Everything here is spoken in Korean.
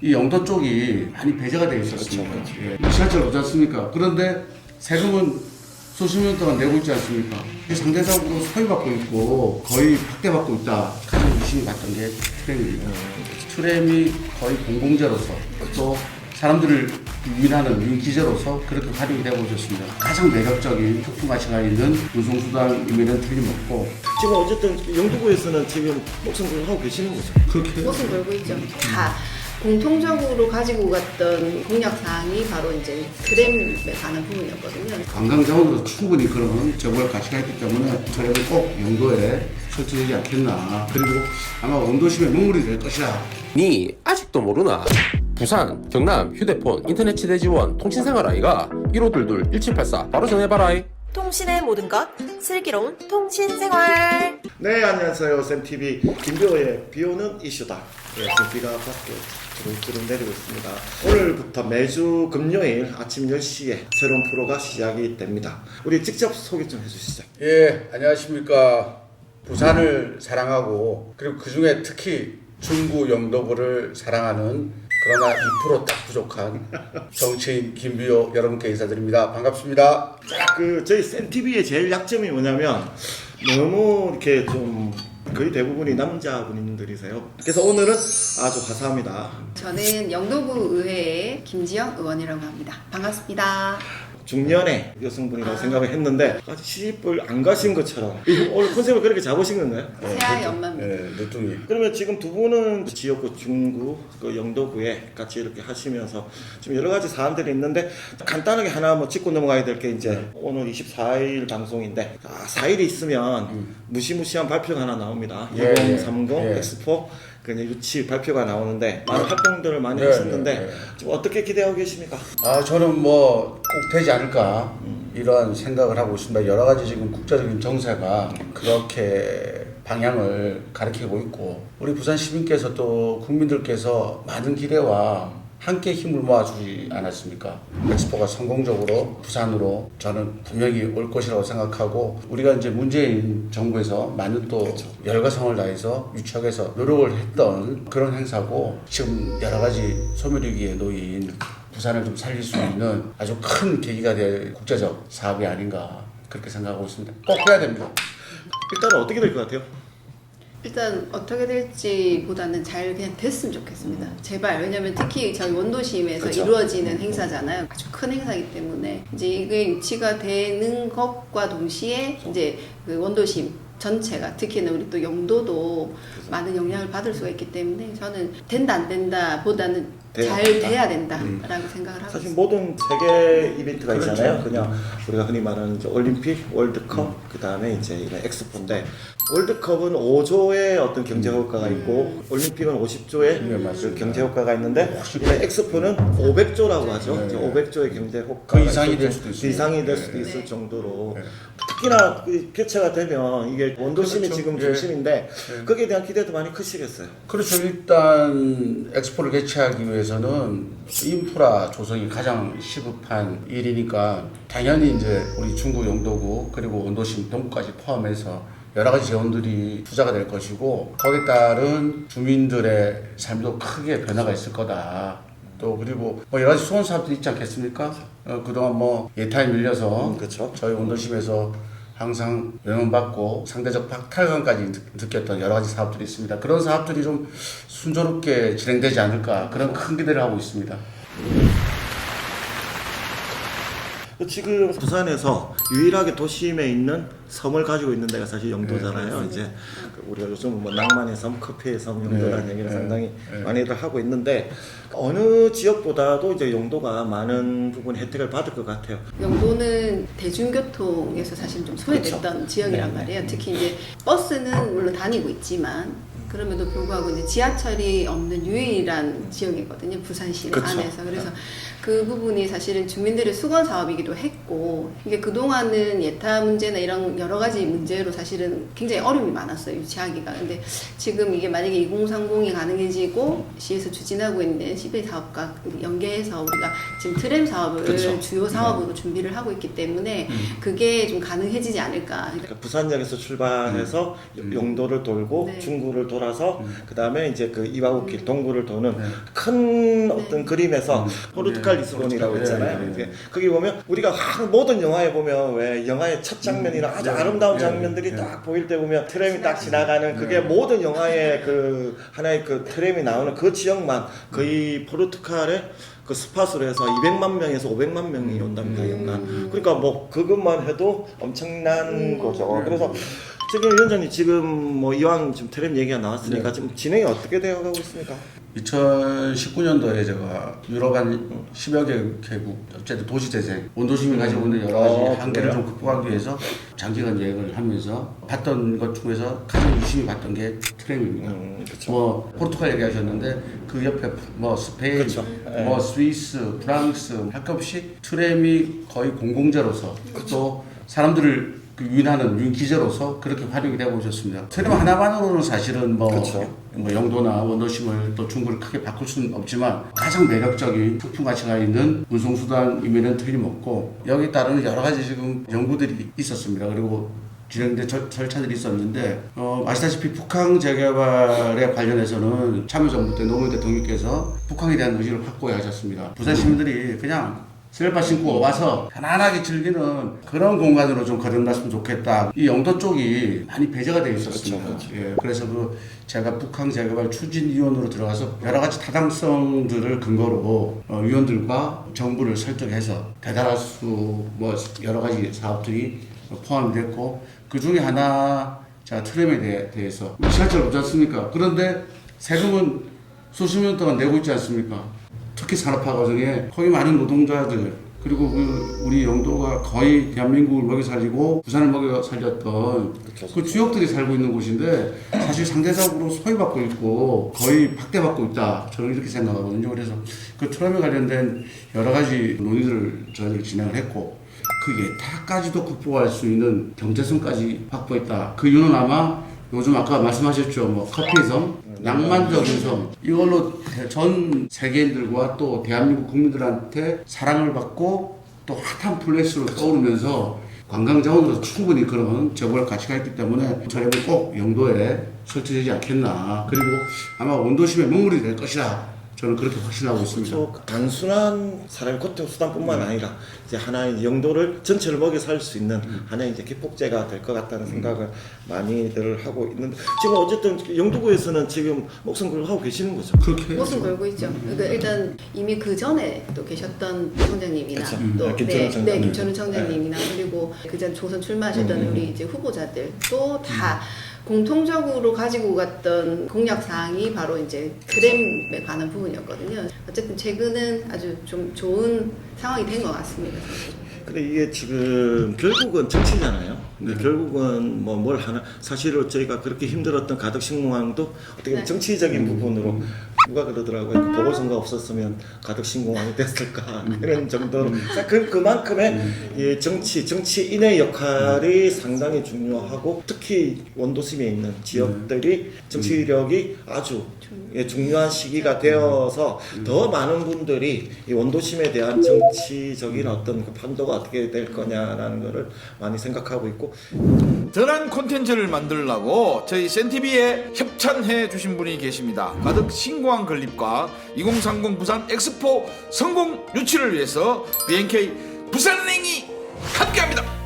이 영도 쪽이 많이 배제가 되어 있었습니다. 그렇죠. 예. 지하철 오지 않습니까? 그런데 세금은 수십 년 동안 내고 있지 않습니까? 상대적으로 소외받고 있고 거의 확대받고 있다. 가장 의심이 갔던 게 트램입니다. 트램이 거의 공공재로서 또 사람들을 유인하는 유인기재로서 그렇게 활용이 되고 있었습니다. 가장 매력적인 특수 가치가 있는 운송수단임에는 틀림없고 지금 어쨌든 영도구에서는 지금 목숨 걸고 하고 계시는 거죠. 그렇게 옷은 걸고 있죠. 다 공통적으로 가지고 갔던 공약 사항이 바로 이제 트램에 관한 부분이었거든요. 관광 자원으로 충분히 그런 정보의 가치가 있기 때문에 저희는 꼭 영도에 설치되지 않겠나. 그리고 아마 원도심의 눈물이 될 것이다. 니 아직도 모르나? 부산, 경남, 휴대폰, 인터넷 치대 지원, 통신생활 아이가 1522-1784 바로 전해봐라이. 통신의 모든 것, 슬기로운 통신생활. 네, 안녕하세요. 쌤TV 김교호의 비오는 이슈다. 네, 지금 비가 밖에 주룩주룩 내리고 있습니다. 오늘부터 매주 금요일 아침 10시에 새로운 프로가 시작이 됩니다. 우리 직접 소개 좀 해주시죠. 예, 안녕하십니까. 부산을 사랑하고 그리고 그 중에 특히 중구 영도구를 사랑하는 그러나 2% 딱 부족한 정치인 김비호 여러분께 인사드립니다. 반갑습니다. 저희 쌤TV의 제일 약점이 뭐냐면 너무 이렇게 좀 거의 대부분이 남자분들이세요. 그래서 오늘은 아주 감사합니다. 저는 영도구 의회의 김지영 의원이라고 합니다. 반갑습니다. 중년의 여성분이라고 생각을 했는데 아직 시집을 안 가신 것처럼 오늘 컨셉을 그렇게 잡으신 건가요? 새하의 엄마입니다. 예, 늦둥이. 그러면 지금 두 분은 지역구 중구, 그 영도구에 같이 이렇게 하시면서 지금 여러 가지 사안들이 있는데 간단하게 하나 뭐 짚고 넘어가야 될 게 이제 오늘 24일 방송인데 4일이 있으면 무시무시한 발표가 하나 나옵니다. 예, 2030 예. 엑스포 그냥 유치 발표가 나오는데 많은 활동들을 많이 예, 하셨는데 예, 예. 지금 어떻게 기대하고 계십니까? 저는 뭐 꼭 되지 않을까 이런 생각을 하고 있습니다. 여러 가지 지금 국제적인 정세가 그렇게 방향을 가리키고 있고 우리 부산 시민께서 또 국민들께서 많은 기대와 함께 힘을 모아주지 않았습니까? 엑스포가 성공적으로 부산으로 저는 분명히 올 것이라고 생각하고 우리가 이제 문재인 정부에서 많은 또 열과성을 다해서 유치하게서 노력을 했던 그런 행사고 지금 여러 가지 소멸위기에 놓인 부산을 좀 살릴 수 있는 아주 큰 계기가 될 국제적 사업이 아닌가 그렇게 생각하고 있습니다. 꼭 해야 됩니다. 일단은 어떻게 될 것 같아요? 일단 어떻게 될지보다는 잘 그냥 됐으면 좋겠습니다. 제발. 왜냐면 특히 저희 원도심에서 그쵸. 이루어지는 행사잖아요. 아주 큰 행사이기 때문에 이제 이게 유치가 되는 것과 동시에 이제 그 원도심 전체가 특히는 우리 또 영도도 많은 영향을 받을 수가 있기 때문에 저는 된다 안 된다 보다는 잘 돼야 된다라고 생각을 하고 사실 있습니다. 모든 세계 이벤트가 그렇죠. 있잖아요. 그냥 우리가 흔히 말하는 이제 올림픽, 월드컵, 그 다음에 이제 이런 엑스포인데 월드컵은 5조의 어떤 경제 효과가 있고 올림픽은 50조의 네, 맞습니다. 그 경제 효과가 있는데 이런 엑스포는 500조라고 하죠. 네. 이제 500조의 경제 효과 그 이상이 될 수도 있어요. 그 이상이 될 수도 네. 있을 정도로 네. 특히나 그 개최가 되면 이게 원도심이 그렇죠. 지금 예. 중심인데 거기에 대한 기대도 많이 크시겠어요. 그렇죠. 일단 엑스포를 개최하기 위해서는 인프라 조성이 가장 시급한 일이니까 당연히 이제 우리 중구 영도구 그리고 원도심 동구까지 포함해서 여러 가지 재원들이 투자가 될 것이고 거기에 따른 주민들의 삶도 크게 변화가 있을 거다. 또 그리고 뭐 여러 가지 수원 사업들이 있지 않겠습니까? 그동안 뭐 예타에 밀려서 그렇죠. 저희 원도심에서 항상 명함받고 상대적 박탈감까지 느꼈던 여러 가지 사업들이 있습니다. 그런 사업들이 좀 순조롭게 진행되지 않을까 그런 큰 기대를 하고 있습니다. 지금 부산에서 유일하게 도심에 있는 섬을 가지고 있는 데가 사실 영도잖아요. 이제 우리가 요즘 뭐 낭만의 섬, 커피의 섬 영도라는 얘기를 상당히 많이들 하고 있는데 어느 지역보다도 이제 영도가 많은 부분 혜택을 받을 것 같아요. 영도는 대중교통에서 사실 좀 소외됐던 지역이란 말이에요. 특히 이제 버스는 물론 다니고 있지만 그럼에도 불구하고 이제 지하철이 없는 유일한 지역이거든요. 부산시 그쵸. 안에서. 그래서 그 부분이 사실은 주민들의 수건 사업이기도 했고 이게 그동안은 예타 문제나 이런 여러 가지 문제로 사실은 굉장히 어려움이 많았어요. 유치하기가. 근데 지금 이게 만약에 2030이 가능해지고 시에서 추진하고 있는 시베 사업과 연계해서 우리가 지금 트램 사업을 그쵸. 주요 사업으로 준비를 하고 있기 때문에 그게 좀 가능해지지 않을까. 그러니까 부산역에서 출발해서 영도를 돌고 네. 중구를 돌아서 그 다음에 이제 그 이화국길 동굴을 도는 큰 어떤 그림에서 포르투갈 리스본이라고 있잖아요. 이제 거기 보면 우리가 모든 영화에 보면 왜 영화의 첫 장면이나 아주 아름다운 장면들이 딱 보일 때 보면 트램이 딱 지나가는 그게 모든 영화의 그 하나의 그 트램이 나오는 그 지역만 거의 포르투갈의 그 스팟으로 해서 200만 명에서 500만 명이 온답니다. 연간. 그러니까 뭐 그것만 해도 엄청난 거죠. 그래서 지금 위원장님 지금 뭐 이왕 지금 트램 얘기가 나왔으니까 지금 진행이 어떻게 되어가고 있습니까? 2019년도에 제가 유럽 한 10여 개국 어쨌든 도시재생 원도심이 가지고 있는 여러 가지 한계를 좀 극복하기 위해서 장기간 여행을 하면서 봤던 것 중에서 가장 유심히 봤던 게 트램입니다. 뭐 포르투갈 얘기하셨는데 그 옆에 뭐 스페인, 뭐 스위스, 프랑스 할 것 없이 트램이 거의 공공재로서 또 사람들을 유인하는 유인 기재로서 그렇게 활용이 되고 있었습니다. 트램 하나만으로는 사실은 뭐 영도나 원도심을 또 중구를 크게 바꿀 수는 없지만 가장 매력적인 상품 가치가 있는 운송수단임에는 틀림없고 여기에 따르는 여러 가지 지금 연구들이 있었습니다. 그리고 진행된 절차들이 있었는데 아시다시피 북항 재개발에 관련해서는 참여정부 때 노무현 대통령께서 북항에 대한 의지를 확고히 하셨습니다. 부산 시민들이 그냥 슬리퍼 신고 와서 편안하게 즐기는 그런 공간으로 좀 거듭났으면 좋겠다. 이 영도 쪽이 많이 배제가 되어 있었습니다. 예, 그래서 제가 북항 재개발 추진위원으로 들어가서 여러 가지 타당성들을 근거로 위원들과 정부를 설득해서 대단할수 뭐 여러 가지 사업들이 포함됐고 그 중에 하나 제가 트램에 대해서 지하철 없지 않습니까? 그런데 세금은 수십 년 동안 내고 있지 않습니까? 특히 산업화 과정에 거기 많은 노동자들 그리고 우리 영도가 거의 대한민국을 먹여 살리고 부산을 먹여 살렸던 그 주역들이 살고 있는 곳인데 사실 상대적으로 소외받고 있고 거의 박대받고 있다. 저는 이렇게 생각하거든요. 그래서 그 트램에 관련된 여러 가지 논의들을 저희들이 진행을 했고 그 예타까지도 극복할 수 있는 경제성까지 확보했다. 그 이유는 아마 요즘 아까 말씀하셨죠. 뭐 커피의 섬, 낭만적인 섬 이걸로 전 세계인들과 또 대한민국 국민들한테 사랑을 받고 또 핫한 플레이스로 떠오르면서 관광 자원으로 충분히 그런 재벌 가치가 있기 때문에 트램이 꼭 영도에 설치되지 않겠나. 그리고 아마 원도심의 먹물이 될 것이다. 저는 그렇게 확신하고 있습니다. 그렇죠. 단순한 사람의 교통수단뿐만 아니라 이제 하나의 영도를 전체를 먹여 살 수 있는 하나의 이제 기폭제가 될 것 같다는 생각을 많이들 하고 있는데 지금 어쨌든 영도구에서는 지금 목숨 걸고 하고 계시는 거죠. 그렇게 목숨 걸고 있죠. 그러니까 일단 이미 그 전에 또 계셨던 청장님이나 또 김천우 청장님이나 그리고 그전 조선 출마하셨던 우리 이제 후보자들 또 다 공통적으로 가지고 갔던 공약 사항이 바로 이제 트램에 관한 부분이었거든요. 어쨌든 최근은 아주 좀 좋은 상황이 된 것 같습니다. 사실. 근데 이게 지금 결국은 정치잖아요. 근데 결국은 뭐 뭘 하나 사실은 저희가 그렇게 힘들었던 가덕신공항도 어떻게 보면 정치적인 부분으로 누가 그러더라고요. 그 보궐선거 없었으면 가덕신공항이 됐을까 이런 정도로 그만큼의 이 정치인의 역할이 상당히 중요하고 특히 원도심에 있는 지역들이 정치력이 아주 중요한 시기가 되어서 더 많은 분들이 이 원도심에 대한 정치적인 어떤 그 판도가 어떻게 될 거냐라는 거를 많이 생각하고 있고 더 나은 콘텐츠를 만들려고 저희 센TV에 협찬해 주신 분이 계십니다. 가덕 신공항 건립과 2030 부산 엑스포 성공 유치를 위해서 BNK 부산은행이 함께합니다.